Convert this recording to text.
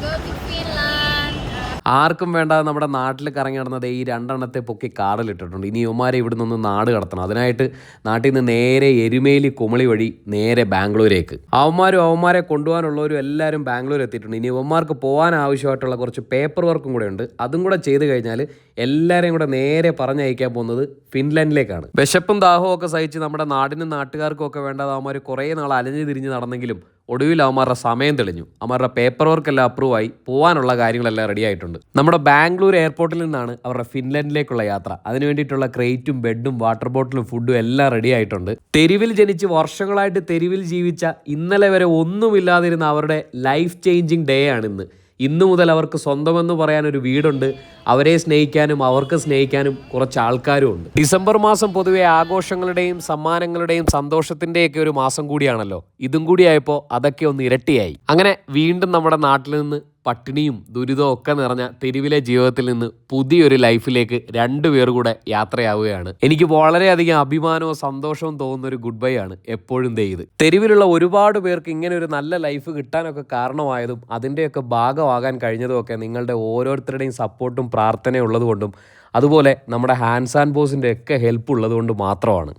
go to Finland. ആർക്കും വേണ്ടാതെ നമ്മുടെ നാട്ടിൽ കറങ്ങി നടന്നത് ഈ രണ്ടെണ്ണത്തെ പൊക്കി കാറിലിട്ടിട്ടുണ്ട്. ഇനി ഇവന്മാരെ ഇവിടെ നിന്ന് നാട് കടത്തണം. അതിനായിട്ട് നാട്ടിൽ നിന്ന് നേരെ എരുമേലി കുമളി വഴി നേരെ ബാംഗ്ലൂരേക്ക്. അവന്മാരെ കൊണ്ടുപോകാനുള്ളവരും എല്ലാവരും ബാംഗ്ലൂർ എത്തിയിട്ടുണ്ട്. ഇനി ഇവന്മാർക്ക് പോകാൻ ആവശ്യമായിട്ടുള്ള കുറച്ച് പേപ്പർ വർക്കും കൂടെ ഉണ്ട്. അതും കൂടെ ചെയ്ത് കഴിഞ്ഞാൽ എല്ലാവരെയും കൂടെ നേരെ പറഞ്ഞയക്കാൻ പോകുന്നത് ഫിൻലാൻഡിലേക്കാണ്. വിശപ്പും ദാഹവും ഒക്കെ സഹിച്ച് നമ്മുടെ നാടിനും നാട്ടുകാർക്കും ഒക്കെ വേണ്ടാതെ അവന്മാർ കുറേ നാൾ അലഞ്ഞു തിരിഞ്ഞ് നടന്നെങ്കിലും ഒടുവിൽ അവന്മാരുടെ സമയം തെളിഞ്ഞു. അവന്മാരുടെ പേപ്പർ വർക്കെല്ലാം അപ്രൂവ് ആയി, പോകാനുള്ള കാര്യങ്ങളെല്ലാം റെഡി ആയിട്ടുണ്ട്. നമ്മുടെ ബാംഗ്ലൂർ എയർപോർട്ടിൽ നിന്നാണ് അവരുടെ ഫിൻലാൻഡിലേക്കുള്ള യാത്ര. അതിന് വേണ്ടിയിട്ടുള്ള ക്രേറ്റും ബെഡും വാട്ടർ ബോട്ടിലും ഫുഡും എല്ലാം റെഡി ആയിട്ടുണ്ട്. തെരുവിൽ ജനിച്ച് വർഷങ്ങളായിട്ട് തെരുവിൽ ജീവിച്ച ഇന്നലെ വരെ ഒന്നുമില്ലാതിരുന്ന അവരുടെ ലൈഫ് ചേഞ്ചിങ് ഡേ ആണ് ഇന്ന്. ഇന്നു മുതൽ അവർക്ക് സ്വന്തമെന്ന് പറയാനൊരു വീടുണ്ട്. അവരെ സ്നേഹിക്കാനും അവർക്ക് സ്നേഹിക്കാനും കുറച്ച് ആൾക്കാരും ഉണ്ട്. ഡിസംബർ മാസം പൊതുവെ ആഘോഷങ്ങളുടെയും സമ്മാനങ്ങളുടെയും സന്തോഷത്തിൻ്റെയൊക്കെ ഒരു മാസം കൂടിയാണല്ലോ. ഇതും കൂടിയായപ്പോൾ അതൊക്കെ ഒന്ന് ഇരട്ടിയായി. അങ്ങനെ വീണ്ടും നമ്മുടെ നാട്ടിൽ നിന്ന് പട്ടിണിയും ദുരിതവും ഒക്കെ നിറഞ്ഞ തെരുവിലെ ജീവിതത്തിൽ നിന്ന് പുതിയൊരു ലൈഫിലേക്ക് രണ്ടുപേർ കൂടെ യാത്രയാവുകയാണ്. എനിക്ക് വളരെയധികം അഭിമാനവും സന്തോഷവും തോന്നുന്ന ഒരു ഗുഡ് ബൈ ആണ് എപ്പോഴും ഇത്. തെരുവിലുള്ള ഒരുപാട് പേർക്ക് ഇങ്ങനെ ഒരു നല്ല ലൈഫ് കിട്ടാനൊക്കെ കാരണമായതും അതിൻ്റെയൊക്കെ ഭാഗമാകാൻ കഴിഞ്ഞതും ഒക്കെ നിങ്ങളുടെ ഓരോരുത്തരുടെയും സപ്പോർട്ടും പ്രാർത്ഥനയും ഉള്ളതുകൊണ്ടും അതുപോലെ നമ്മുടെ ഹാൻസ് ആൻഡ് ബോസിൻ്റെ ഒക്കെ ഹെൽപ്പ് ഉള്ളതുകൊണ്ട് മാത്രമാണ്.